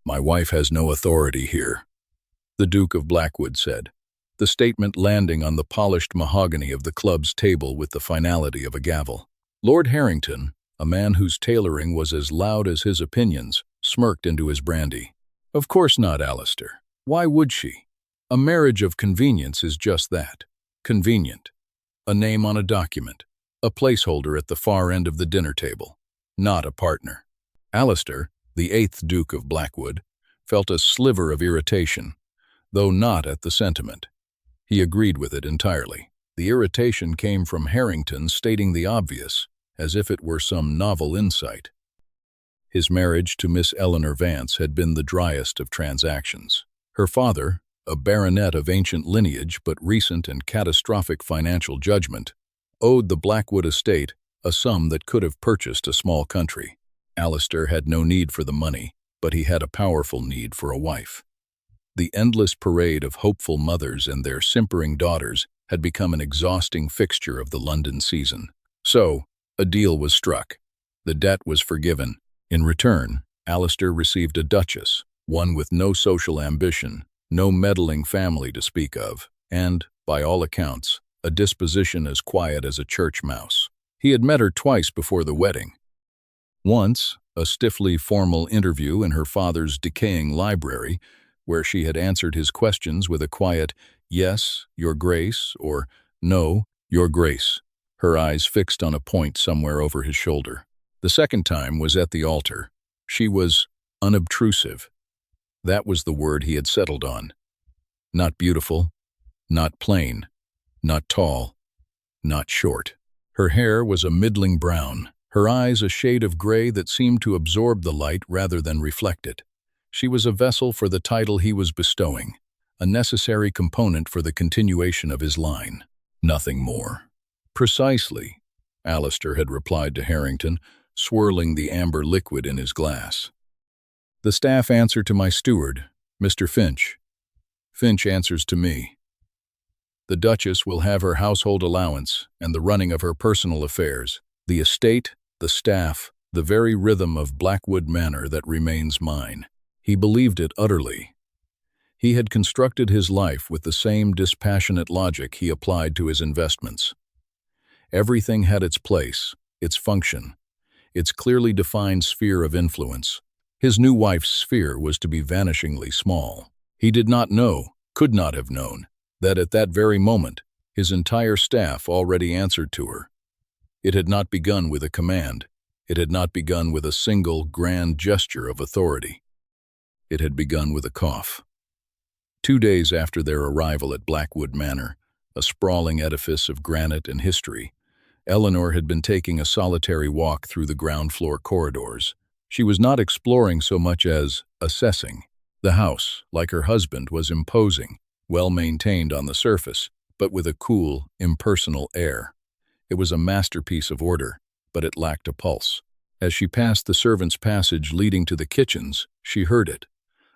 "My wife has no authority here," the Duke of Blackwood said, the statement landing on the polished mahogany of the club's table with the finality of a gavel. Lord Harrington, a man whose tailoring was as loud as his opinions, smirked into his brandy. "Of course not, Alistair. Why would she? A marriage of convenience is just that. Convenient. A name on a document. A placeholder at the far end of the dinner table. Not a partner." Alistair, the 8th Duke of Blackwood, felt a sliver of irritation, though not at the sentiment. He agreed with it entirely. The irritation came from Harrington stating the obvious, as if it were some novel insight. His marriage to Miss Eleanor Vance had been the driest of transactions. Her father, a baronet of ancient lineage but recent and catastrophic financial judgment, owed the Blackwood estate a sum that could have purchased a small country. Alistair had no need for the money, but he had a powerful need for a wife. The endless parade of hopeful mothers and their simpering daughters had become an exhausting fixture of the London season. So, a deal was struck. The debt was forgiven. In return, Alistair received a duchess, one with no social ambition, no meddling family to speak of, and, by all accounts, a disposition as quiet as a church mouse. He had met her twice before the wedding. Once, a stiffly formal interview in her father's decaying library, where she had answered his questions with a quiet, "Yes, Your Grace," or "No, Your Grace," her eyes fixed on a point somewhere over his shoulder. The second time was at the altar. She was unobtrusive. That was the word he had settled on. Not beautiful, not plain, not tall, not short. Her hair was a middling brown, her eyes a shade of gray that seemed to absorb the light rather than reflect it. She was a vessel for the title he was bestowing, a necessary component for the continuation of his line. Nothing more. "Precisely," Alistair had replied to Harrington, swirling the amber liquid in his glass. "The staff answer to my steward, Mr. Finch. Finch answers to me. The Duchess will have her household allowance and the running of her personal affairs, the estate, the staff, the very rhythm of Blackwood Manor that remains mine." He believed it utterly. He had constructed his life with the same dispassionate logic he applied to his investments. Everything had its place, its function, its clearly defined sphere of influence. His new wife's sphere was to be vanishingly small. He did not know, could not have known, that at that very moment, his entire staff already answered to her. It had not begun with a command. It had not begun with a single, grand gesture of authority. It had begun with a cough. 2 days after their arrival at Blackwood Manor, a sprawling edifice of granite and history, Eleanor had been taking a solitary walk through the ground-floor corridors. She was not exploring so much as assessing. The house, like her husband, was imposing, well-maintained on the surface, but with a cool, impersonal air. It was a masterpiece of order, but it lacked a pulse. As she passed the servants' passage leading to the kitchens, she heard it.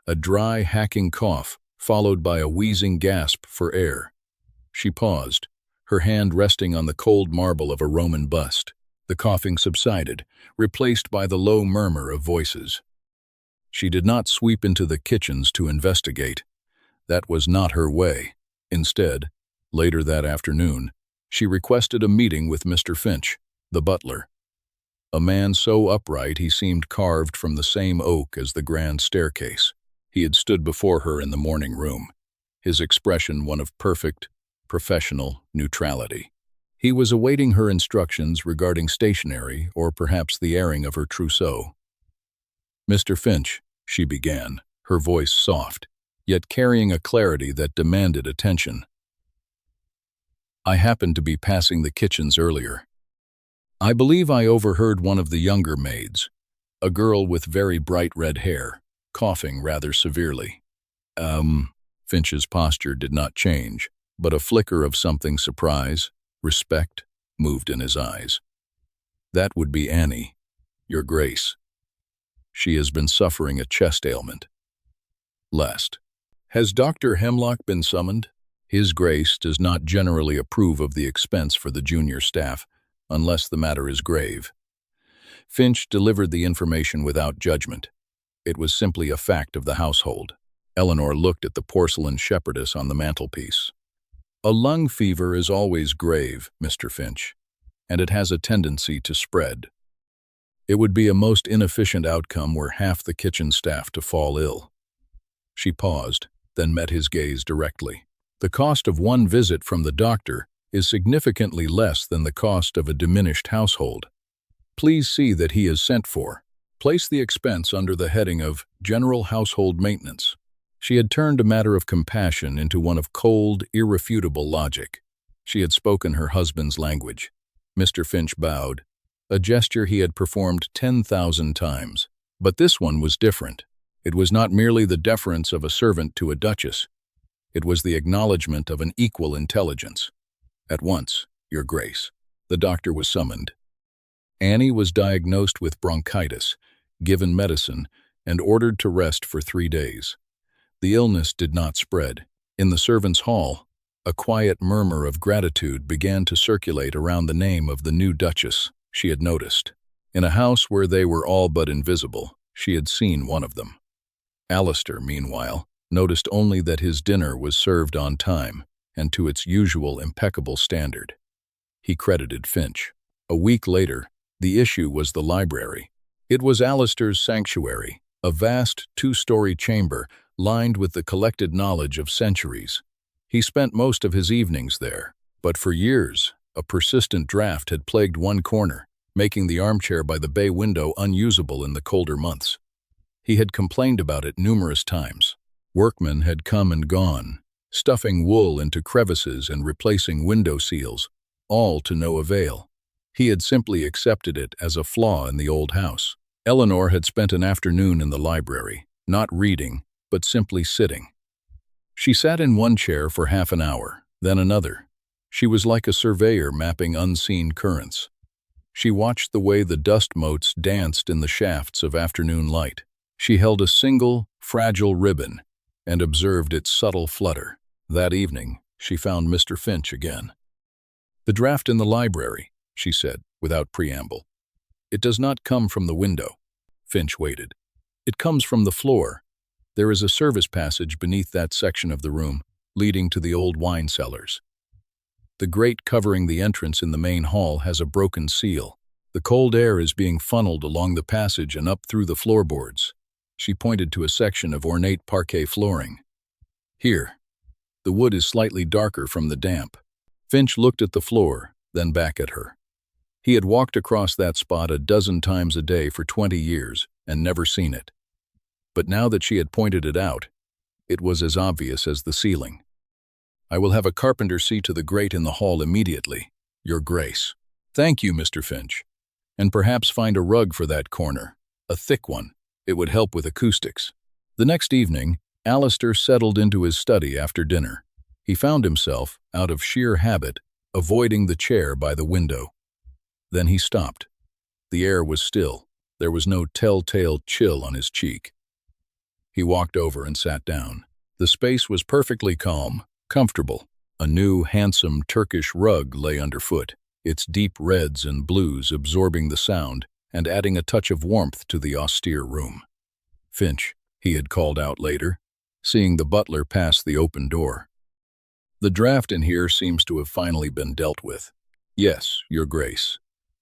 A dry, hacking cough, followed by a wheezing gasp for air. She paused, her hand resting on the cold marble of a Roman bust. The coughing subsided, replaced by the low murmur of voices. She did not sweep into the kitchens to investigate. That was not her way. Instead, later that afternoon, she requested a meeting with Mr. Finch, the butler. A man so upright he seemed carved from the same oak as the grand staircase. He had stood before her in the morning room, his expression one of perfect, professional neutrality. He was awaiting her instructions regarding stationery or perhaps the airing of her trousseau. "Mr. Finch," she began, her voice soft, yet carrying a clarity that demanded attention. "I happened to be passing the kitchens earlier. I believe I overheard one of the younger maids, a girl with very bright red hair, coughing rather severely." Finch's posture did not change, but a flicker of something surprise, respect, moved in his eyes. "That would be Annie, Your Grace. She has been suffering a chest ailment." Lest. "Has Dr. Hemlock been summoned? His Grace does not generally approve of the expense for the junior staff, unless the matter is grave." Finch delivered the information without judgment. It was simply a fact of the household. Eleanor looked at the porcelain shepherdess on the mantelpiece. A lung fever is always grave, Mr. Finch, and it has a tendency to spread. It would be a most inefficient outcome were half the kitchen staff to fall ill. She paused, then met his gaze directly. The cost of one visit from the doctor is significantly less than the cost of a diminished household. Please see that he is sent for. Place the expense under the heading of General Household Maintenance. She had turned a matter of compassion into one of cold, irrefutable logic. She had spoken her husband's language. Mr. Finch bowed, a gesture he had performed 10,000 times. But this one was different. It was not merely the deference of a servant to a duchess. It was the acknowledgement of an equal intelligence. At once, Your Grace, the doctor was summoned. Annie was diagnosed with bronchitis, given medicine, and ordered to rest for 3 days. The illness did not spread. In the servants' hall, a quiet murmur of gratitude began to circulate around the name of the new duchess she had noticed. In a house where they were all but invisible, she had seen one of them. Alistair, meanwhile, noticed only that his dinner was served on time and to its usual impeccable standard. He credited Finch. A week later, the issue was the library. It was Alistair's sanctuary, a vast 2-story chamber lined with the collected knowledge of centuries. He spent most of his evenings there, but for years, a persistent draft had plagued one corner, making the armchair by the bay window unusable in the colder months. He had complained about it numerous times. Workmen had come and gone, stuffing wool into crevices and replacing window seals, all to no avail. He had simply accepted it as a flaw in the old house. Eleanor had spent an afternoon in the library, not reading, but simply sitting. She sat in one chair for half an hour, then another. She was like a surveyor mapping unseen currents. She watched the way the dust motes danced in the shafts of afternoon light. She held a single, fragile ribbon and observed its subtle flutter. That evening, she found Mr. Finch again. "The draft in the library," she said, without preamble. "It does not come from the window." Finch waited. "It comes from the floor. There is a service passage beneath that section of the room, leading to the old wine cellars. The grate covering the entrance in the main hall has a broken seal. The cold air is being funneled along the passage and up through the floorboards." She pointed to a section of ornate parquet flooring. "Here. The wood is slightly darker from the damp." Finch looked at the floor, then back at her. He had walked across that spot a dozen times a day for 20 years and never seen it. But now that she had pointed it out, it was as obvious as the ceiling. "I will have a carpenter see to the grate in the hall immediately, Your Grace." "Thank you, Mr. Finch. And perhaps find a rug for that corner, a thick one. It would help with acoustics." The next evening, Alistair settled into his study after dinner. He found himself, out of sheer habit, avoiding the chair by the window. Then he stopped. The air was still. There was no telltale chill on his cheek. He walked over and sat down. The space was perfectly calm, comfortable. A new, handsome Turkish rug lay underfoot, its deep reds and blues absorbing the sound and adding a touch of warmth to the austere room. "Finch," he had called out later, seeing the butler pass the open door. "The draft in here seems to have finally been dealt with." "Yes, Your Grace.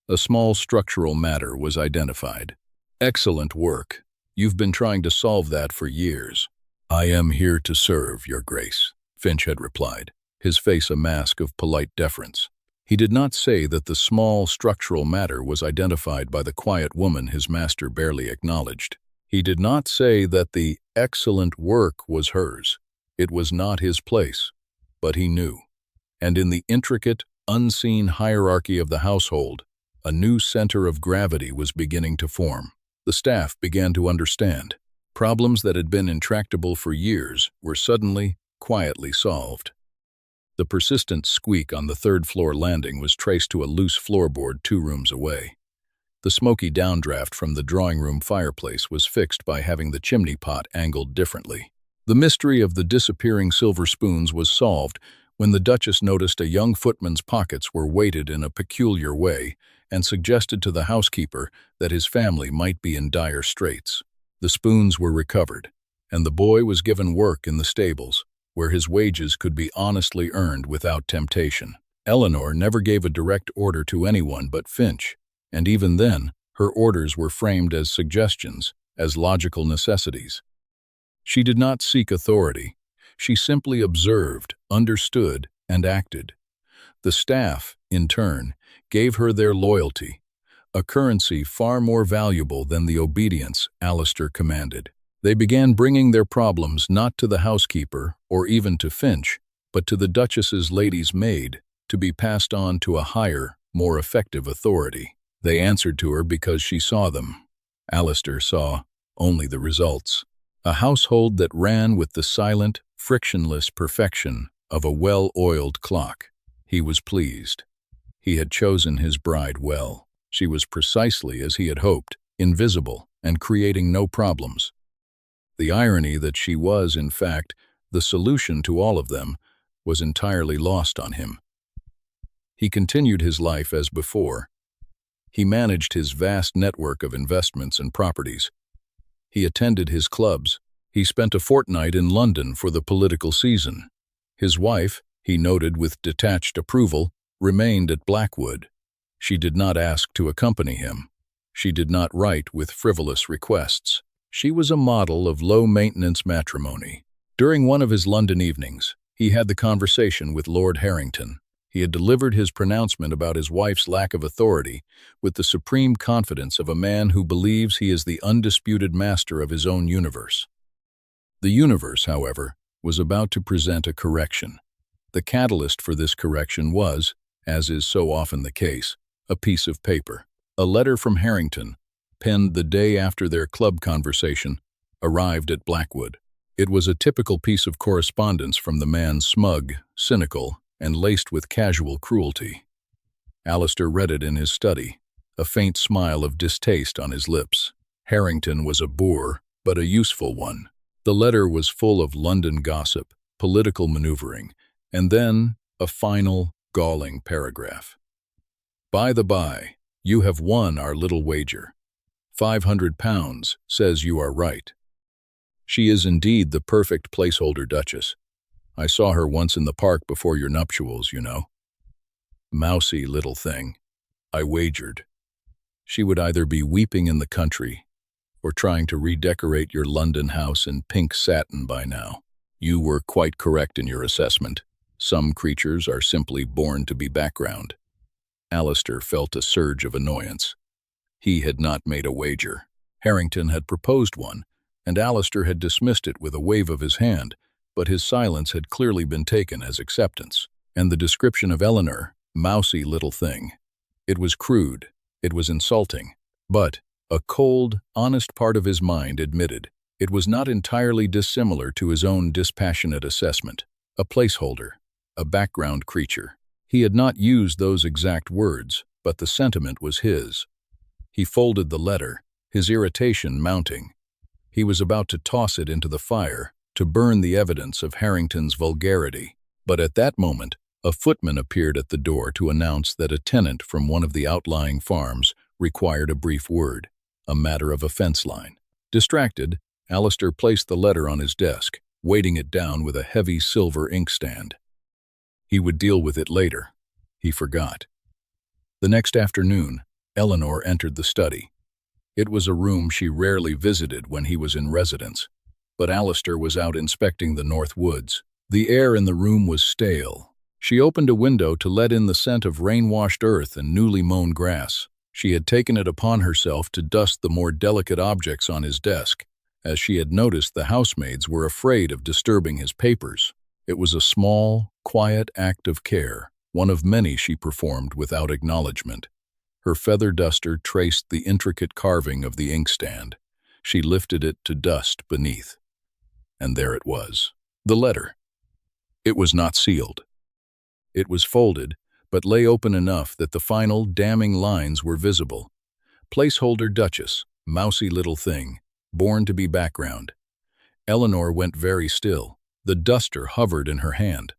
A small structural matter was identified." "Excellent work. You've been trying to solve that for years." "I am here to serve, Your Grace," Finch had replied, his face a mask of polite deference. He did not say that the small structural matter was identified by the quiet woman his master barely acknowledged. He did not say that the excellent work was hers. It was not his place, but he knew. And in the intricate, unseen hierarchy of the household, a new center of gravity was beginning to form. The staff began to understand. Problems that had been intractable for years were suddenly, quietly solved. The persistent squeak on the third-floor landing was traced to a loose floorboard 2 rooms away. The smoky downdraft from the drawing-room fireplace was fixed by having the chimney pot angled differently. The mystery of the disappearing silver spoons was solved when the Duchess noticed a young footman's pockets were weighted in a peculiar way and suggested to the housekeeper that his family might be in dire straits. The spoons were recovered, and the boy was given work in the stables, where his wages could be honestly earned without temptation. Eleanor never gave a direct order to anyone but Finch, and even then, her orders were framed as suggestions, as logical necessities. She did not seek authority. She simply observed, understood, and acted. The staff, in turn, gave her their loyalty, a currency far more valuable than the obedience Alistair commanded. They began bringing their problems not to the housekeeper or even to Finch, but to the Duchess's lady's maid, to be passed on to a higher, more effective authority. They answered to her because she saw them. Alistair saw only the results. A household that ran with the silent, frictionless perfection of a well-oiled clock. He was pleased. He had chosen his bride well. She was precisely as he had hoped, invisible and creating no problems. The irony that she was, in fact, the solution to all of them was entirely lost on him. He continued his life as before. He managed his vast network of investments and properties. He attended his clubs. He spent a fortnight in London for the political season. His wife, he noted with detached approval, remained at Blackwood. She did not ask to accompany him. She did not write with frivolous requests. She was a model of low-maintenance matrimony. During one of his London evenings, he had the conversation with Lord Harrington. He had delivered his pronouncement about his wife's lack of authority with the supreme confidence of a man who believes he is the undisputed master of his own universe. The universe, however, was about to present a correction. The catalyst for this correction was, as is so often the case, a piece of paper. A letter from Harrington, penned the day after their club conversation, arrived at Blackwood. It was a typical piece of correspondence from the man, smug, cynical, and laced with casual cruelty. Alistair read it in his study, a faint smile of distaste on his lips. Harrington was a boor, but a useful one. The letter was full of London gossip, political maneuvering, and then a final, galling paragraph. By the by, you have won our little wager. £500 says you are right. She is indeed the perfect placeholder duchess. I saw her once in the park before your nuptials, you know. Mousy little thing, I wagered. She would either be weeping in the country or trying to redecorate your London house in pink satin by now. You were quite correct in your assessment. Some creatures are simply born to be background. Alistair felt a surge of annoyance. He had not made a wager. Harrington had proposed one, and Alistair had dismissed it with a wave of his hand, but his silence had clearly been taken as acceptance. And the description of Eleanor, mousy little thing. It was crude, it was insulting, but a cold, honest part of his mind admitted it was not entirely dissimilar to his own dispassionate assessment. A placeholder, a background creature. He had not used those exact words, but the sentiment was his. He folded the letter, his irritation mounting. He was about to toss it into the fire, to burn the evidence of Harrington's vulgarity. But at that moment, a footman appeared at the door to announce that a tenant from one of the outlying farms required a brief word, a matter of a fence line. Distracted, Alistair placed the letter on his desk, weighting it down with a heavy silver inkstand. He would deal with it later. He forgot. The next afternoon, Eleanor entered the study. It was a room she rarely visited when he was in residence, but Alistair was out inspecting the north woods. The air in the room was stale. She opened a window to let in the scent of rain-washed earth and newly mown grass. She had taken it upon herself to dust the more delicate objects on his desk, as she had noticed the housemaids were afraid of disturbing his papers. It was a small, quiet act of care, one of many she performed without acknowledgement. Her feather duster traced the intricate carving of the inkstand. She lifted it to dust beneath. And there it was, the letter. It was not sealed. It was folded, but lay open enough that the final, damning lines were visible. Placeholder Duchess, mousy little thing, born to be background. Eleanor went very still. The duster hovered in her hand.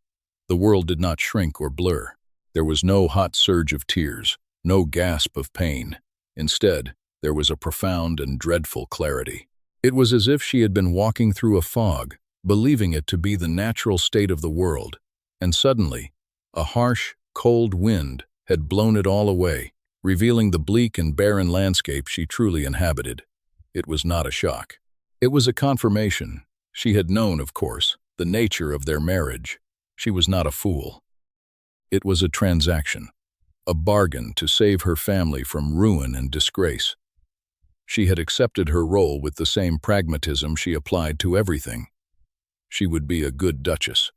The world did not shrink or blur. There was no hot surge of tears, no gasp of pain. Instead, there was a profound and dreadful clarity. It was as if she had been walking through a fog, believing it to be the natural state of the world, and suddenly, a harsh, cold wind had blown it all away, revealing the bleak and barren landscape she truly inhabited. It was not a shock. It was a confirmation. She had known, of course, the nature of their marriage. She was not a fool. It was a transaction, a bargain to save her family from ruin and disgrace. She had accepted her role with the same pragmatism she applied to everything. She would be a good duchess.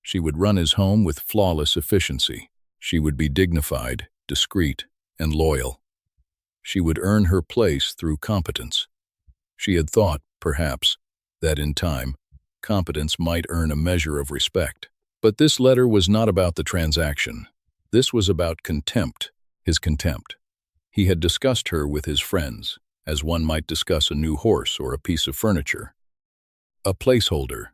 She would run his home with flawless efficiency. She would be dignified, discreet, and loyal. She would earn her place through competence. She had thought, perhaps, that in time, competence might earn a measure of respect. But this letter was not about the transaction. This was about contempt, his contempt. He had discussed her with his friends, as one might discuss a new horse or a piece of furniture. A placeholder,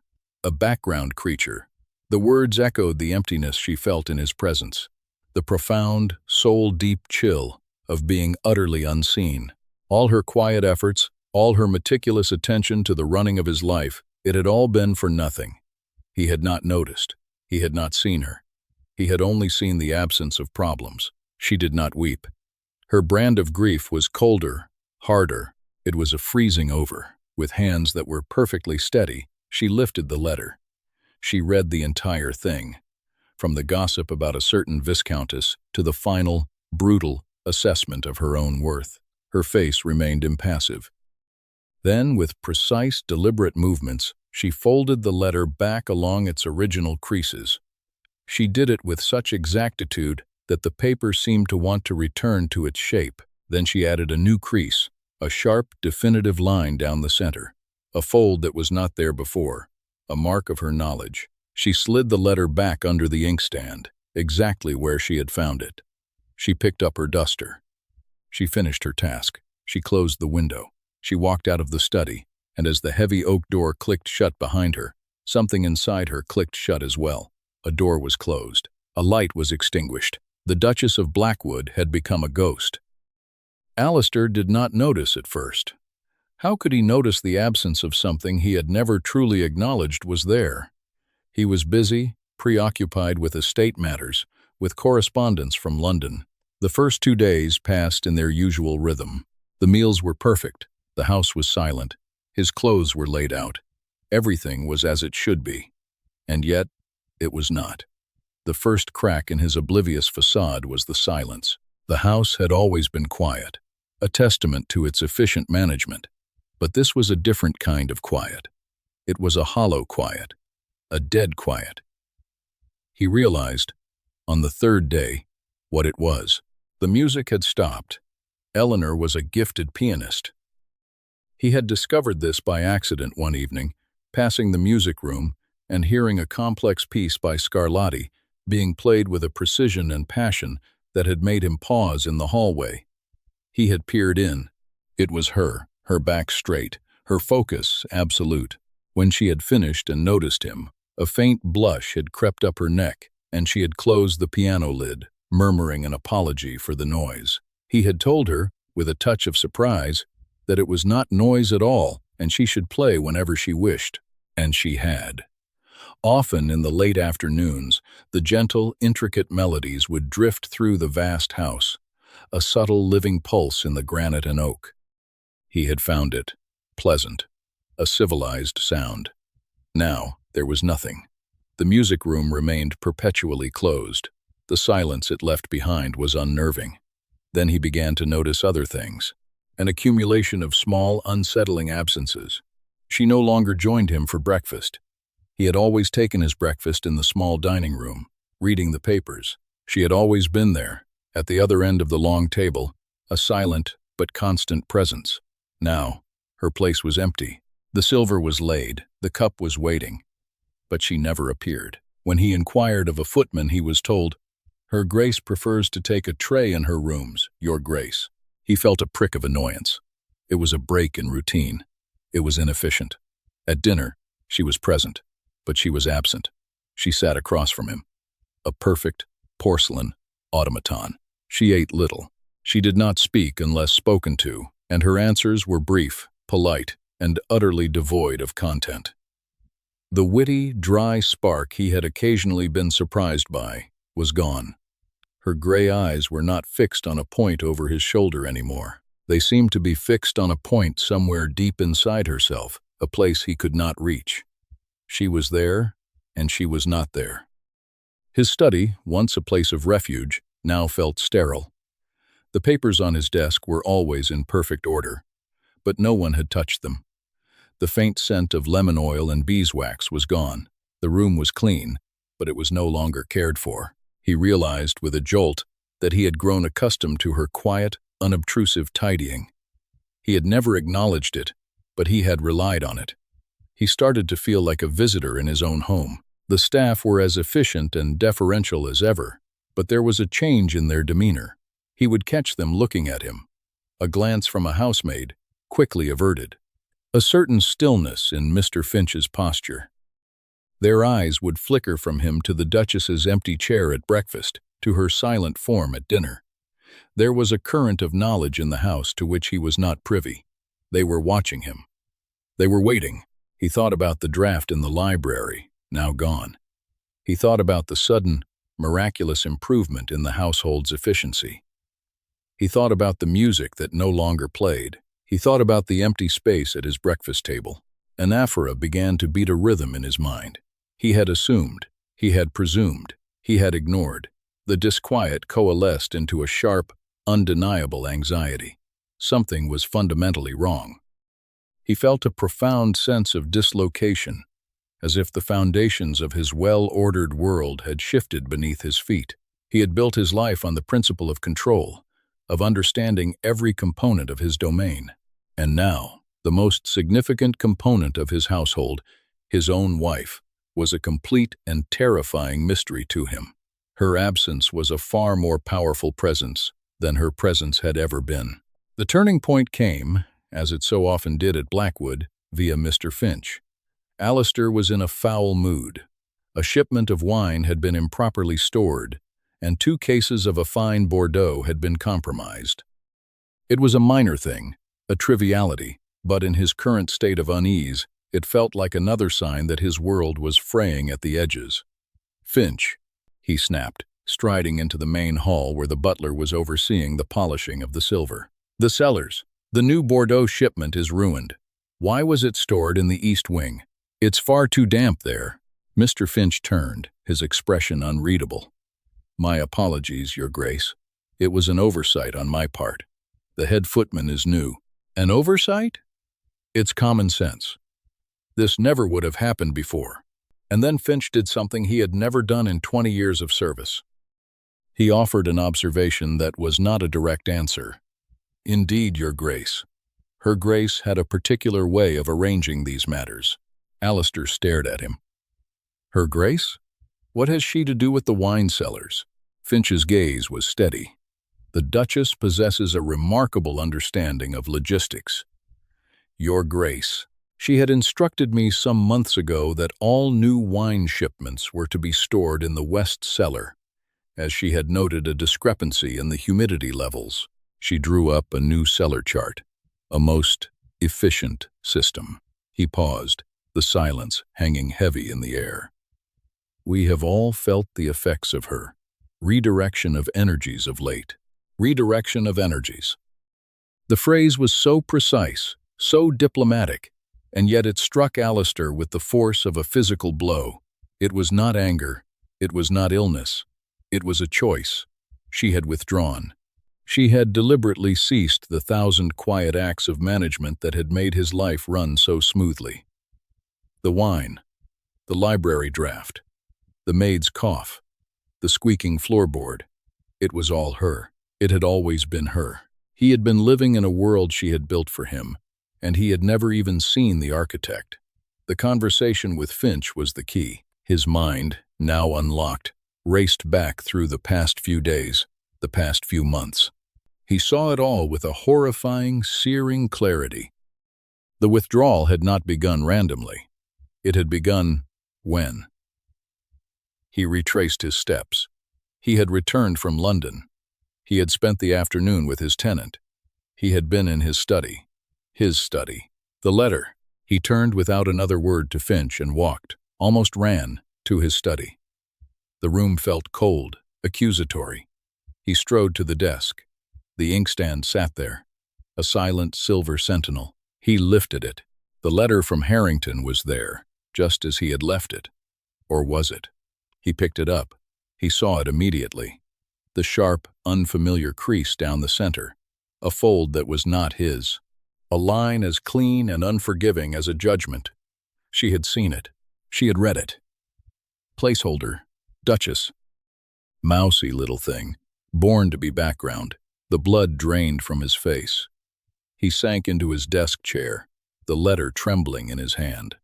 a background creature. The words echoed the emptiness she felt in his presence, the profound, soul-deep chill of being utterly unseen. All her quiet efforts, all her meticulous attention to the running of his life, it had all been for nothing. He had not noticed. He had not seen her. He had only seen the absence of problems. She did not weep. Her brand of grief was colder, harder. It was a freezing over. With hands that were perfectly steady, she lifted the letter. She read the entire thing, from the gossip about a certain viscountess to the final, brutal assessment of her own worth. Her face remained impassive. Then, with precise, deliberate movements, she folded the letter back along its original creases. She did it with such exactitude that the paper seemed to want to return to its shape. Then she added a new crease, a sharp, definitive line down the center, a fold that was not there before, a mark of her knowledge. She slid the letter back under the inkstand, exactly where she had found it. She picked up her duster. She finished her task. She closed the window. She walked out of the study, and as the heavy oak door clicked shut behind her, something inside her clicked shut as well. A door was closed. A light was extinguished. The Duchess of Blackwood had become a ghost. Alistair did not notice at first. How could he notice the absence of something he had never truly acknowledged was there? He was busy, preoccupied with estate matters, with correspondence from London. The first 2 days passed in their usual rhythm. The meals were perfect. The house was silent. His clothes were laid out. Everything was as it should be. And yet, it was not. The first crack in his oblivious facade was the silence. The house had always been quiet, a testament to its efficient management. But this was a different kind of quiet. It was a hollow quiet, a dead quiet. He realized, on the 3rd day, what it was. The music had stopped. Eleanor was a gifted pianist. He had discovered this by accident one evening, passing the music room and hearing a complex piece by Scarlatti being played with a precision and passion that had made him pause in the hallway. He had peered in. It was her back straight, her focus absolute. When she had finished and noticed him, a faint blush had crept up her neck, and she had closed the piano lid, murmuring an apology for the noise. He had told her, with a touch of surprise, that it was not noise at all, and she should play whenever she wished. And she had. Often in the late afternoons, the gentle, intricate melodies would drift through the vast house, a subtle living pulse in the granite and oak. He had found it pleasant, a civilized sound. Now there was nothing. The music room remained perpetually closed. The silence it left behind was unnerving. Then he began to notice other things, an accumulation of small, unsettling absences. She no longer joined him for breakfast. He had always taken his breakfast in the small dining room, reading the papers. She had always been there, at the other end of the long table, a silent but constant presence. Now, her place was empty. The silver was laid, the cup was waiting. But she never appeared. When he inquired of a footman, he was told, "Her Grace prefers to take a tray in her rooms, Your Grace." He felt a prick of annoyance. It was a break in routine. It was inefficient. At dinner, she was present, but she was absent. She sat across from him, a perfect porcelain automaton. She ate little. She did not speak unless spoken to, and her answers were brief, polite, and utterly devoid of content. The witty, dry spark he had occasionally been surprised by was gone. Her gray eyes were not fixed on a point over his shoulder anymore. They seemed to be fixed on a point somewhere deep inside herself, a place he could not reach. She was there, and she was not there. His study, once a place of refuge, now felt sterile. The papers on his desk were always in perfect order, but no one had touched them. The faint scent of lemon oil and beeswax was gone. The room was clean, but it was no longer cared for. He realized with a jolt that he had grown accustomed to her quiet, unobtrusive tidying. He had never acknowledged it, but he had relied on it. He started to feel like a visitor in his own home. The staff were as efficient and deferential as ever, but there was a change in their demeanor. He would catch them looking at him. A glance from a housemaid, quickly averted. A certain stillness in Mr. Finch's posture. Their eyes would flicker from him to the Duchess's empty chair at breakfast, to her silent form at dinner. There was a current of knowledge in the house to which he was not privy. They were watching him. They were waiting. He thought about the draft in the library, now gone. He thought about the sudden, miraculous improvement in the household's efficiency. He thought about the music that no longer played. He thought about the empty space at his breakfast table. Anaphora began to beat a rhythm in his mind. He had assumed, he had presumed, he had ignored. The disquiet coalesced into a sharp, undeniable anxiety. Something was fundamentally wrong. He felt a profound sense of dislocation, as if the foundations of his well-ordered world had shifted beneath his feet. He had built his life on the principle of control, of understanding every component of his domain. And now, the most significant component of his household, his own wife, was a complete and terrifying mystery to him. Her absence was a far more powerful presence than her presence had ever been. The turning point came, as it so often did at Blackwood, via Mr. Finch. Alistair was in a foul mood. A shipment of wine had been improperly stored, and 2 cases of a fine Bordeaux had been compromised. It was a minor thing, a triviality, but in his current state of unease, it felt like another sign that his world was fraying at the edges. "Finch," he snapped, striding into the main hall where the butler was overseeing the polishing of the silver. "The cellars. The new Bordeaux shipment is ruined. Why was it stored in the East Wing? It's far too damp there." Mr. Finch turned, his expression unreadable. "My apologies, Your Grace. It was an oversight on my part. The head footman is new." "An oversight?" "It's common sense. This never would have happened before." And then Finch did something he had never done in 20 years of service. He offered an observation that was not a direct answer. "Indeed, Your Grace." Her Grace had a particular way of arranging these matters. Alistair stared at him. "Her Grace? What has she to do with the wine cellars?" Finch's gaze was steady. "The Duchess possesses a remarkable understanding of logistics. Your Grace, she had instructed me some months ago that all new wine shipments were to be stored in the West Cellar, as she had noted a discrepancy in the humidity levels." She drew up a new cellar chart, a most efficient system. He paused, the silence hanging heavy in the air. "We have all felt the effects of her redirection of energies of late. Redirection of energies." The phrase was so precise, so diplomatic, and yet it struck Alistair with the force of a physical blow. It was not anger, it was not illness, it was a choice. She had withdrawn. She had deliberately ceased the 1,000 quiet acts of management that had made his life run so smoothly. The wine, the library draft, the maid's cough, the squeaking floorboard. It was all her. It had always been her. He had been living in a world she had built for him, and he had never even seen the architect. The conversation with Finch was the key. His mind, now unlocked, raced back through the past few days, the past few months. He saw it all with a horrifying, searing clarity. The withdrawal had not begun randomly. It had begun when? He retraced his steps. He had returned from London. He had spent the afternoon with his tenant. He had been in his study, The letter. He turned without another word to Finch and walked, almost ran, to his study. The room felt cold, accusatory. He strode to the desk. The inkstand sat there, a silent silver sentinel. He lifted it. The letter from Harrington was there, just as he had left it. Or was it? He picked it up. He saw it immediately. The sharp, unfamiliar crease down the center, a fold that was not his, a line as clean and unforgiving as a judgment. She had seen it. She had read it. Placeholder, Duchess. Mousy little thing, born to be background. The blood drained from his face. He sank into his desk chair, the letter trembling in his hand.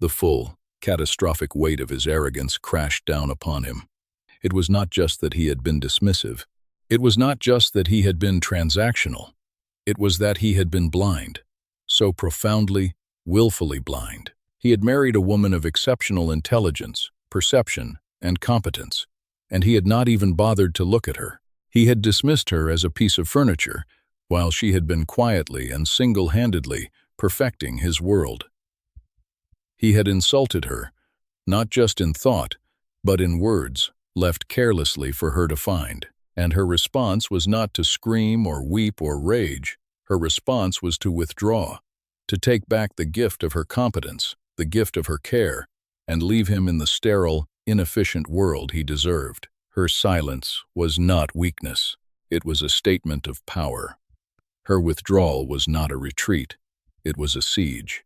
The full, catastrophic weight of his arrogance crashed down upon him. It was not just that he had been dismissive. It was not just that he had been transactional. It was that he had been blind, so profoundly, willfully blind. He had married a woman of exceptional intelligence, perception, and competence, and he had not even bothered to look at her. He had dismissed her as a piece of furniture, while she had been quietly and single-handedly perfecting his world. He had insulted her, not just in thought, but in words, left carelessly for her to find. And her response was not to scream or weep or rage. Her response was to withdraw, to take back the gift of her competence, the gift of her care, and leave him in the sterile, inefficient world he deserved. Her silence was not weakness. It was a statement of power. Her withdrawal was not a retreat. It was a siege.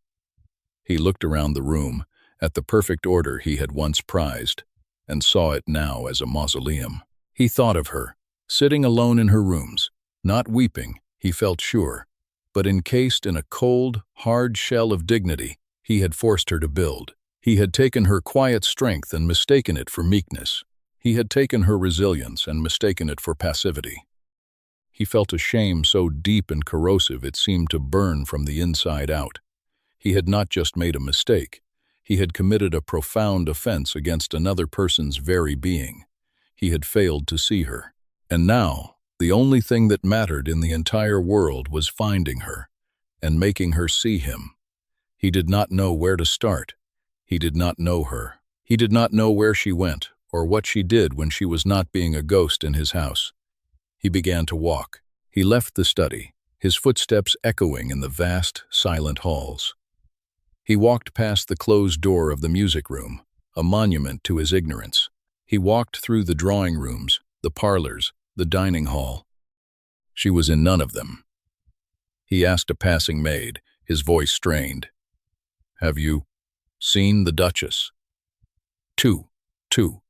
He looked around the room, at the perfect order he had once prized, and saw it now as a mausoleum. He thought of her, sitting alone in her rooms, not weeping, he felt sure, but encased in a cold, hard shell of dignity he had forced her to build. He had taken her quiet strength and mistaken it for meekness. He had taken her resilience and mistaken it for passivity. He felt a shame so deep and corrosive it seemed to burn from the inside out. He had not just made a mistake. He had committed a profound offense against another person's very being. He had failed to see her. And now, the only thing that mattered in the entire world was finding her and making her see him. He did not know where to start. He did not know her. He did not know where she went or what she did when she was not being a ghost in his house. He began to walk. He left the study, his footsteps echoing in the vast, silent halls. He walked past the closed door of the music room, a monument to his ignorance. He walked through the drawing rooms, the parlors, the dining hall. She was in none of them. He asked a passing maid, his voice strained. "Have you seen the Duchess?" Two, you,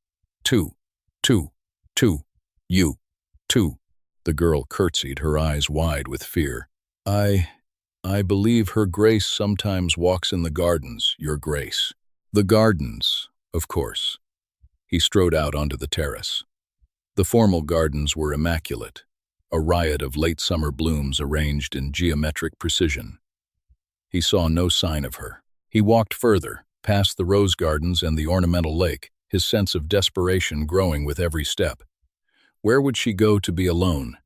two. The girl curtsied, her eyes wide with fear. I believe her grace sometimes walks in the gardens, your grace." The gardens, of course. He strode out onto the terrace. The formal gardens were immaculate, a riot of late summer blooms arranged in geometric precision. He saw no sign of her. He walked further, past the rose gardens and the ornamental lake, his sense of desperation growing with every step. Where would she go to be alone?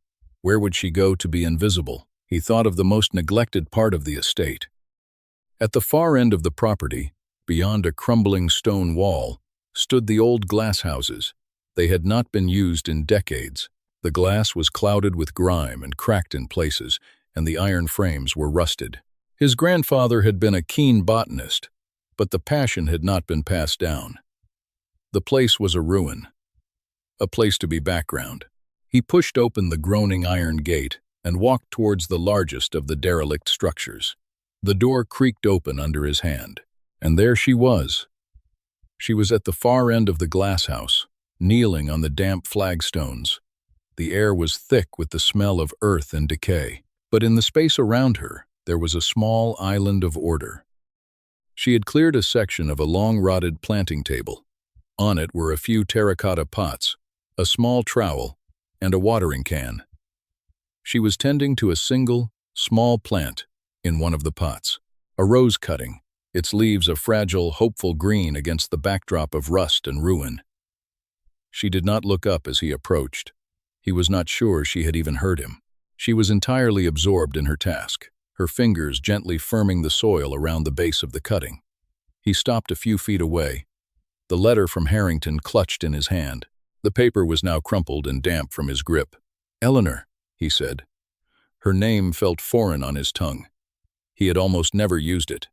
Where would she go to be invisible? He thought of the most neglected part of the estate. At the far end of the property, beyond a crumbling stone wall, stood the old glass houses. They had not been used in decades. The glass was clouded with grime and cracked in places, and the iron frames were rusted. His grandfather had been a keen botanist, but the passion had not been passed down. The place was a ruin, a place to be background. He pushed open the groaning iron gate and walked towards the largest of the derelict structures. The door creaked open under his hand, and there she was. She was at the far end of the glass house, kneeling on the damp flagstones. The air was thick with the smell of earth and decay, but in the space around her, there was a small island of order. She had cleared a section of a long-rotted planting table. On it were a few terracotta pots, a small trowel, and a watering can. She was tending to a single, small plant in one of the pots, a rose cutting, its leaves a fragile, hopeful green against the backdrop of rust and ruin. She did not look up as he approached. He was not sure she had even heard him. She was entirely absorbed in her task. her fingers gently firming the soil around the base of the cutting. He stopped a few feet away, the letter from Harrington clutched in his hand. The paper was now crumpled and damp from his grip. "Eleanor," he said. Her name felt foreign on his tongue. He had almost never used it.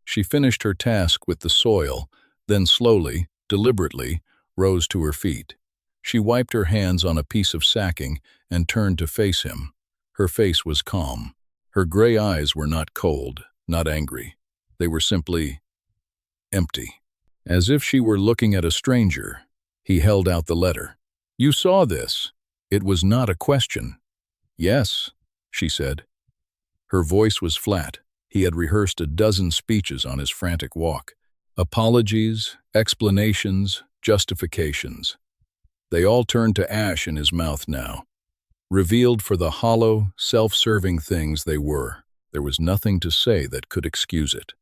She finished her task with the soil, then slowly, deliberately, rose to her feet. She wiped her hands on a piece of sacking and turned to face him. Her face was calm. Her gray eyes were not cold, not angry. They were simply empty. As if she were looking at a stranger, he held out the letter. "You saw this." It was not a question. "Yes," she said. Her voice was flat. He had rehearsed a dozen speeches on his frantic walk. Apologies, explanations, justifications. They all turned to ash in his mouth now. Revealed for the hollow, self-serving things they were, there was nothing to say that could excuse it.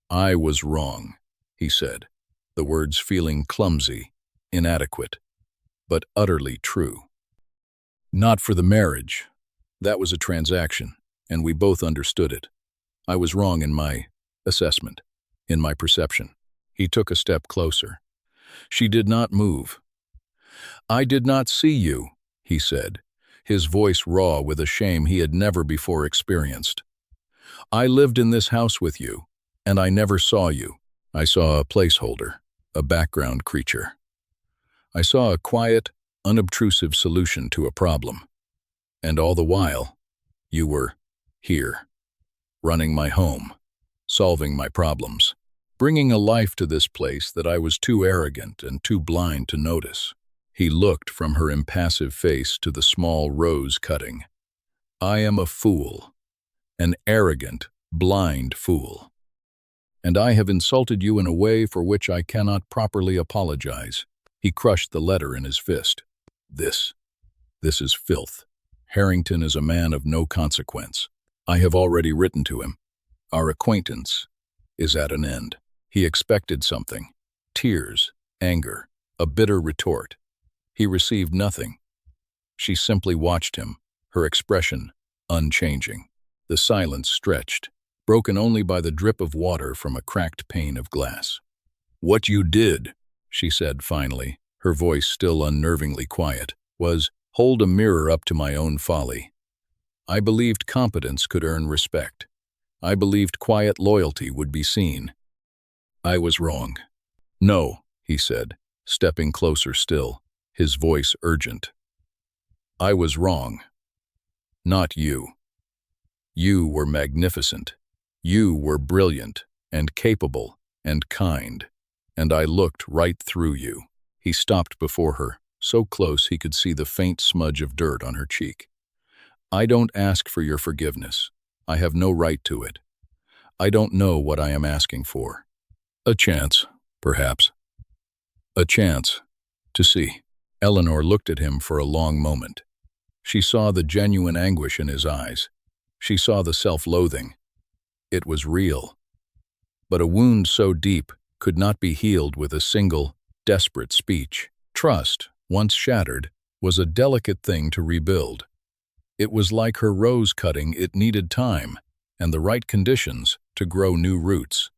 "I was wrong," he said, the words feeling clumsy, inadequate, but utterly true. "Not for the marriage. That was a transaction, and we both understood it. I was wrong in my assessment, in my perception." He took a step closer. She did not move. "I did not see you," he said, his voice raw with a shame he had never before experienced. "I lived in this house with you, and I never saw you. I saw a placeholder, a background creature. I saw a quiet, unobtrusive solution to a problem. And all the while, you were here, running my home, solving my problems, bringing a life to this place that I was too arrogant and too blind to notice." He looked from her impassive face to the small rose cutting. "I am a fool, an arrogant, blind fool. And I have insulted you in a way for which I cannot properly apologize." He crushed the letter in his fist. This is filth. Harrington is a man of no consequence. I have already written to him. Our acquaintance is at an end." He expected something. Tears, anger, a bitter retort. He received nothing. She simply watched him, her expression unchanging. The silence stretched, broken only by the drip of water from a cracked pane of glass. "What you did," she said finally, her voice still unnervingly quiet, "was hold a mirror up to my own folly. I believed competence could earn respect. I believed quiet loyalty would be seen. I was wrong." "No," he said, stepping closer still, his voice urgent. "I was wrong. Not you. You were magnificent. You were brilliant and capable and kind, and I looked right through you." He stopped before her, so close he could see the faint smudge of dirt on her cheek. "I don't ask for your forgiveness. I have no right to it. I don't know what I am asking for. A chance, perhaps. A chance to see." Eleanor looked at him for a long moment. She saw the genuine anguish in his eyes. She saw the self-loathing. It was real. But a wound so deep could not be healed with a single, desperate speech. Trust, once shattered, was a delicate thing to rebuild. It was like her rose cutting, it needed time and the right conditions to grow new roots.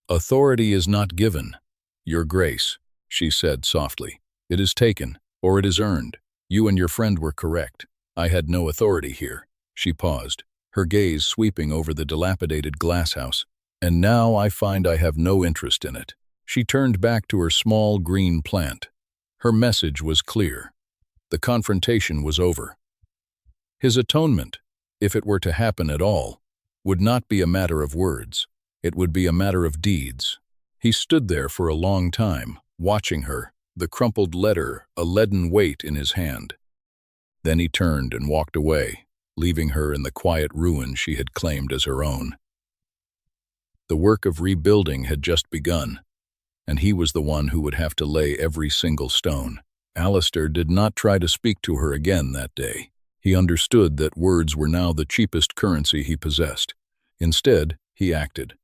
"Authority is not given, Your Grace," she said softly. "It is taken, or it is earned. You and your friend were correct. I had no authority here." She paused, her gaze sweeping over the dilapidated glasshouse. "And now I find I have no interest in it." She turned back to her small green plant. Her message was clear. The confrontation was over. His atonement, if it were to happen at all, would not be a matter of words. It would be a matter of deeds. He stood there for a long time, watching her, the crumpled letter a leaden weight in his hand. Then he turned and walked away, leaving her in the quiet ruin she had claimed as her own. The work of rebuilding had just begun, and he was the one who would have to lay every single stone. Alistair did not try to speak to her again that day. He understood that words were now the cheapest currency he possessed. Instead, he acted.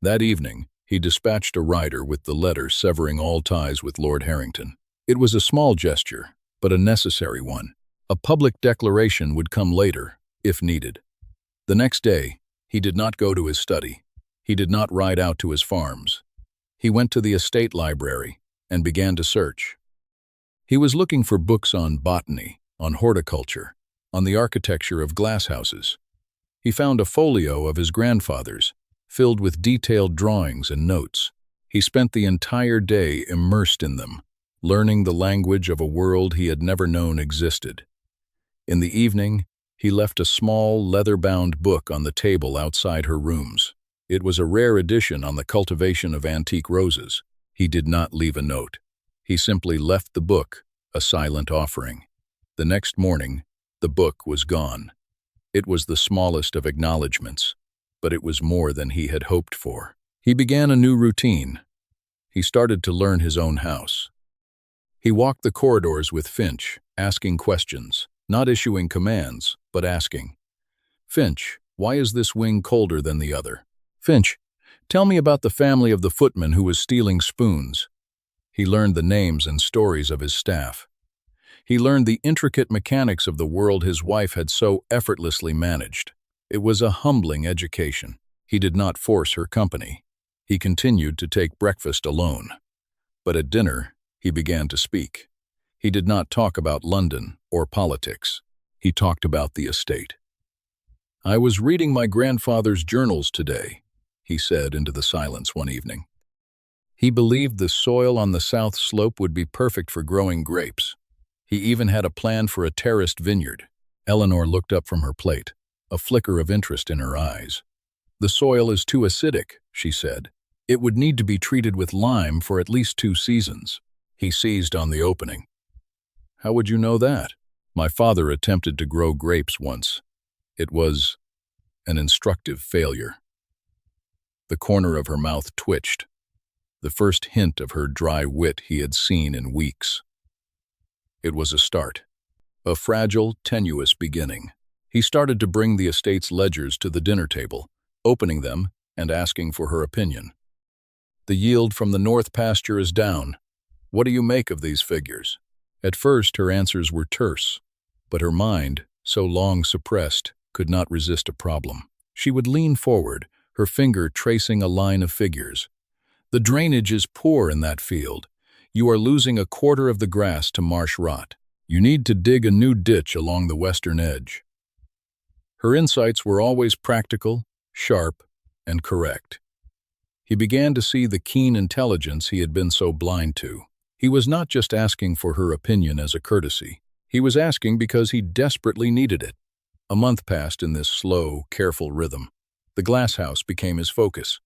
That evening, he dispatched a rider with the letter severing all ties with Lord Harrington. It was a small gesture, but a necessary one. A public declaration would come later, if needed. The next day, he did not go to his study. He did not ride out to his farms. He went to the estate library and began to search. He was looking for books on botany, on horticulture, on the architecture of glasshouses. He found a folio of his grandfather's, filled with detailed drawings and notes. He spent the entire day immersed in them, learning the language of a world he had never known existed. In the evening, he left a small, leather-bound book on the table outside her rooms. It was a rare edition on the cultivation of antique roses. He did not leave a note. He simply left the book, a silent offering. The next morning, the book was gone. It was the smallest of acknowledgments, but it was more than he had hoped for. He began a new routine. He started to learn his own house. He walked the corridors with Finch, asking questions, not issuing commands, but asking. Finch, why is this wing colder than the other? Finch, tell me about the family of the footman who was stealing spoons. He learned the names and stories of his staff. He learned the intricate mechanics of the world his wife had so effortlessly managed. It was a humbling education. He did not force her company. He continued to take breakfast alone. But at dinner, he began to speak. He did not talk about London or politics. He talked about the estate. I was reading my grandfather's journals today, he said into the silence one evening. He believed the soil on the south slope would be perfect for growing grapes. He even had a plan for a terraced vineyard. Eleanor looked up from her plate, a flicker of interest in her eyes. The soil is too acidic, she said. It would need to be treated with lime for at least 2 seasons. He seized on the opening. How would you know that? My father attempted to grow grapes once. It was an instructive failure. The corner of her mouth twitched, the first hint of her dry wit he had seen in weeks. It was a start, a fragile, tenuous beginning. He started to bring the estate's ledgers to the dinner table, opening them and asking for her opinion. The yield from the north pasture is down. What do you make of these figures? At first, her answers were terse, but her mind, so long suppressed, could not resist a problem. She would lean forward, her finger tracing a line of figures. The drainage is poor in that field. You are losing 1/4 of the grass to marsh rot. You need to dig a new ditch along the western edge. Her insights were always practical, sharp, and correct. He began to see the keen intelligence he had been so blind to. He was not just asking for her opinion as a courtesy. He was asking because he desperately needed it. A month passed in this slow, careful rhythm. The glasshouse became his focus.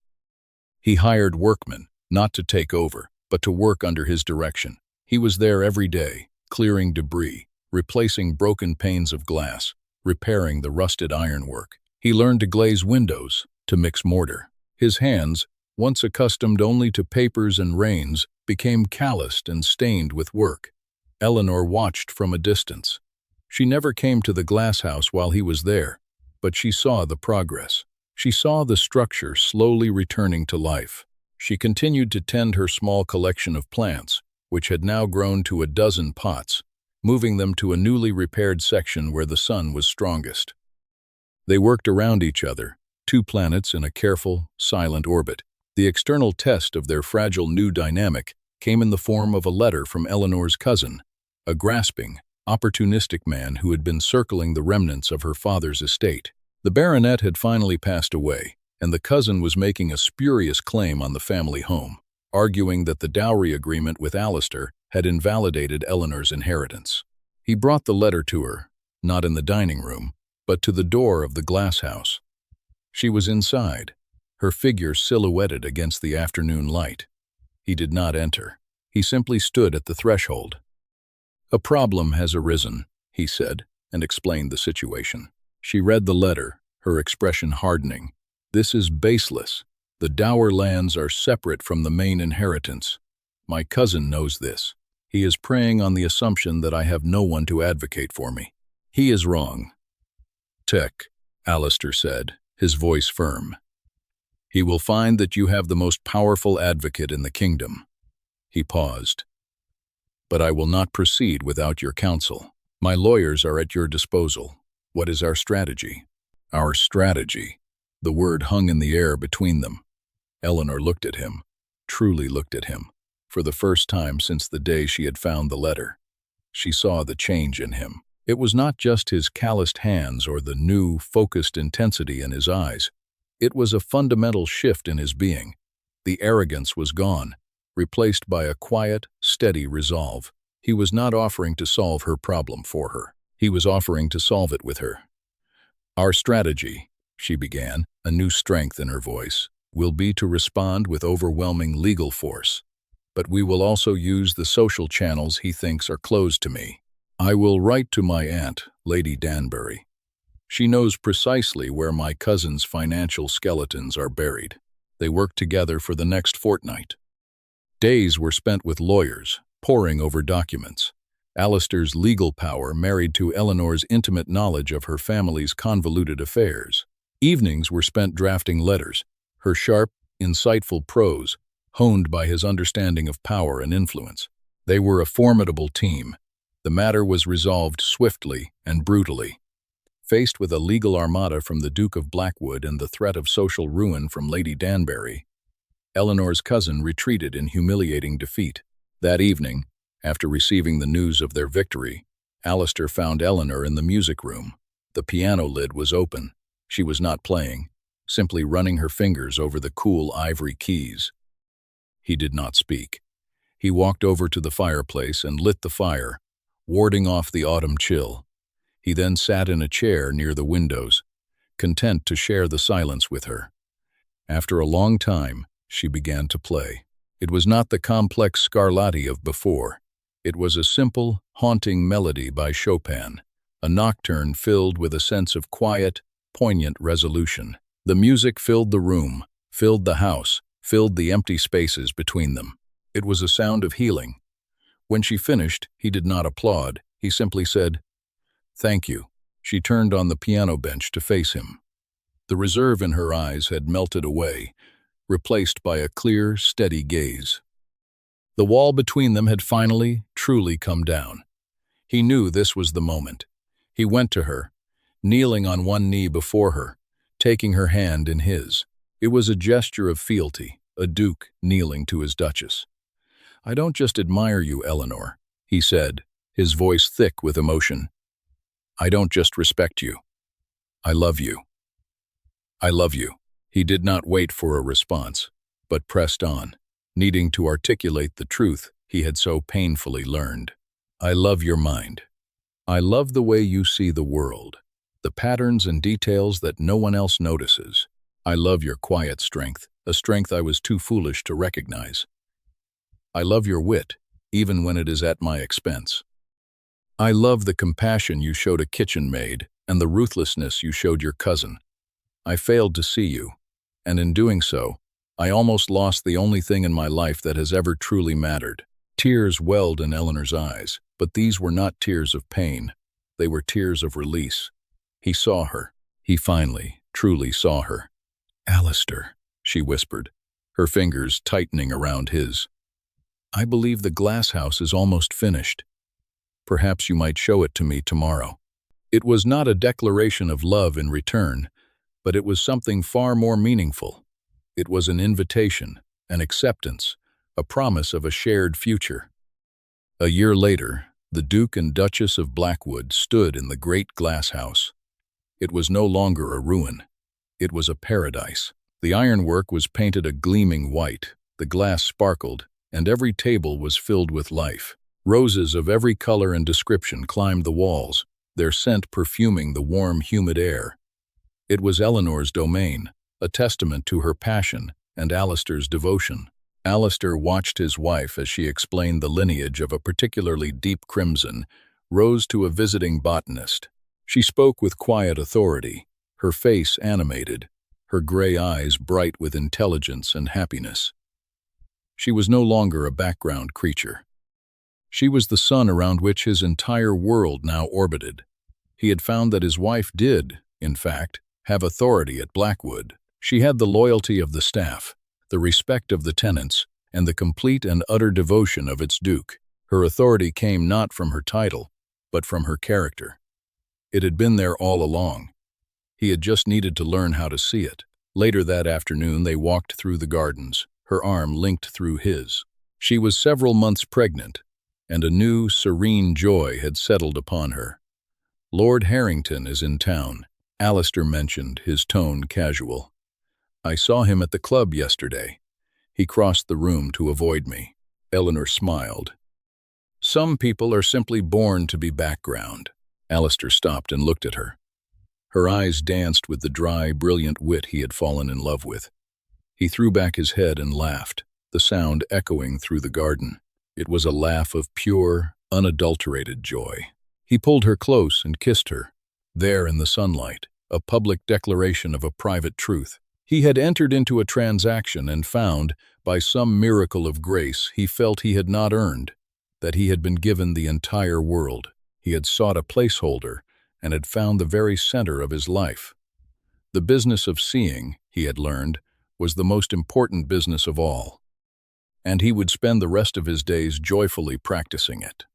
He hired workmen, not to take over, but to work under his direction. He was there every day, clearing debris, replacing broken panes of glass, repairing the rusted ironwork. He learned to glaze windows, to mix mortar. His hands, once accustomed only to papers and rains, became calloused and stained with work. Eleanor watched from a distance. She never came to the glasshouse while he was there, but she saw the progress. She saw the structure slowly returning to life. She continued to tend her small collection of plants, which had now grown to 12 pots, moving them to a newly repaired section where the sun was strongest. They worked around each other, 2 planets in a careful, silent orbit. The external test of their fragile new dynamic came in the form of a letter from Eleanor's cousin, a grasping, opportunistic man who had been circling the remnants of her father's estate. The baronet had finally passed away, and the cousin was making a spurious claim on the family home, arguing that the dowry agreement with Alistair had invalidated Eleanor's inheritance. He brought the letter to her, not in the dining room, but to the door of the glasshouse. She was inside, her figure silhouetted against the afternoon light. He did not enter. He simply stood at the threshold. A problem has arisen, he said, and explained the situation. She read the letter, her expression hardening. This is baseless. The dower lands are separate from the main inheritance. My cousin knows this. He is preying on the assumption that I have no one to advocate for me. He is wrong. Tech, Alistair said, his voice firm. He will find that you have the most powerful advocate in the kingdom. He paused. But I will not proceed without your counsel. My lawyers are at your disposal. What is our strategy? Our strategy. The word hung in the air between them. Eleanor looked at him, truly looked at him, for the first time since the day she had found the letter. She saw the change in him. It was not just his calloused hands or the new, focused intensity in his eyes. It was a fundamental shift in his being. The arrogance was gone, replaced by a quiet, steady resolve. He was not offering to solve her problem for her. He was offering to solve it with her. Our strategy, she began, a new strength in her voice, will be to respond with overwhelming legal force. But we will also use the social channels he thinks are closed to me. I will write to my aunt, Lady Danbury. She knows precisely where my cousin's financial skeletons are buried. They work together for the next fortnight. Days were spent with lawyers, poring over documents. Alistair's legal power married to Eleanor's intimate knowledge of her family's convoluted affairs. Evenings were spent drafting letters, her sharp, insightful prose, honed by his understanding of power and influence. They were a formidable team. The matter was resolved swiftly and brutally. Faced with a legal armada from the Duke of Blackwood and the threat of social ruin from Lady Danbury, Eleanor's cousin retreated in humiliating defeat. That evening, after receiving the news of their victory, Alistair found Eleanor in the music room. The piano lid was open. She was not playing, simply running her fingers over the cool ivory keys. He did not speak. He walked over to the fireplace and lit the fire, warding off the autumn chill. He then sat in a chair near the windows, content to share the silence with her. After a long time, she began to play. It was not the complex scarlatti of before. It was a simple, haunting melody by Chopin, a nocturne filled with a sense of quiet, poignant resolution. The music filled the room, filled the house, filled the empty spaces between them. It was a sound of healing. When she finished, he did not applaud. He simply said, "Thank you." She turned on the piano bench to face him. The reserve in her eyes had melted away, replaced by a clear, steady gaze. The wall between them had finally, truly come down. He knew this was the moment. He went to her, kneeling on one knee before her, taking her hand in his. It was a gesture of fealty, a duke kneeling to his duchess. "I don't just admire you, Eleanor," he said, his voice thick with emotion. "I don't just respect you. I love you. I love you." He did not wait for a response, but pressed on, needing to articulate the truth he had so painfully learned. "I love your mind. I love the way you see the world, the patterns and details that no one else notices. I love your quiet strength, a strength I was too foolish to recognize. I love your wit, even when it is at my expense. I love the compassion you showed a kitchen maid and the ruthlessness you showed your cousin. I failed to see you, and in doing so, I almost lost the only thing in my life that has ever truly mattered." Tears welled in Eleanor's eyes, but these were not tears of pain. They were tears of release. He saw her. He finally, truly saw her. "Alistair," she whispered, her fingers tightening around his. "I believe the glass house is almost finished. Perhaps you might show it to me tomorrow." It was not a declaration of love in return, but it was something far more meaningful. It was an invitation, an acceptance, a promise of a shared future. A year later, the Duke and Duchess of Blackwood stood in the great glass house. It was no longer a ruin. It was a paradise. The ironwork was painted a gleaming white, the glass sparkled, and every table was filled with life. Roses of every color and description climbed the walls, their scent perfuming the warm, humid air. It was Eleanor's domain, a testament to her passion and Alistair's devotion. Alistair watched his wife as she explained the lineage of a particularly deep crimson, rose to a visiting botanist. She spoke with quiet authority, her face animated, her gray eyes bright with intelligence and happiness. She was no longer a background creature. She was the sun around which his entire world now orbited. He had found that his wife did, in fact, have authority at Blackwood. She had the loyalty of the staff, the respect of the tenants, and the complete and utter devotion of its duke. Her authority came not from her title, but from her character. It had been there all along. He had just needed to learn how to see it. Later that afternoon, they walked through the gardens, her arm linked through his. She was several months pregnant, and a new, serene joy had settled upon her. "Lord Harrington is in town," Alistair mentioned, his tone casual. "I saw him at the club yesterday. He crossed the room to avoid me." Eleanor smiled. "Some people are simply born to be background." Alistair stopped and looked at her. Her eyes danced with the dry, brilliant wit he had fallen in love with. He threw back his head and laughed, the sound echoing through the garden. It was a laugh of pure, unadulterated joy. He pulled her close and kissed her, there in the sunlight, a public declaration of a private truth. He had entered into a transaction and found, by some miracle of grace he felt he had not earned, that he had been given the entire world. He had sought a placeholder and had found the very center of his life. The business of seeing, he had learned, was the most important business of all, and he would spend the rest of his days joyfully practicing it.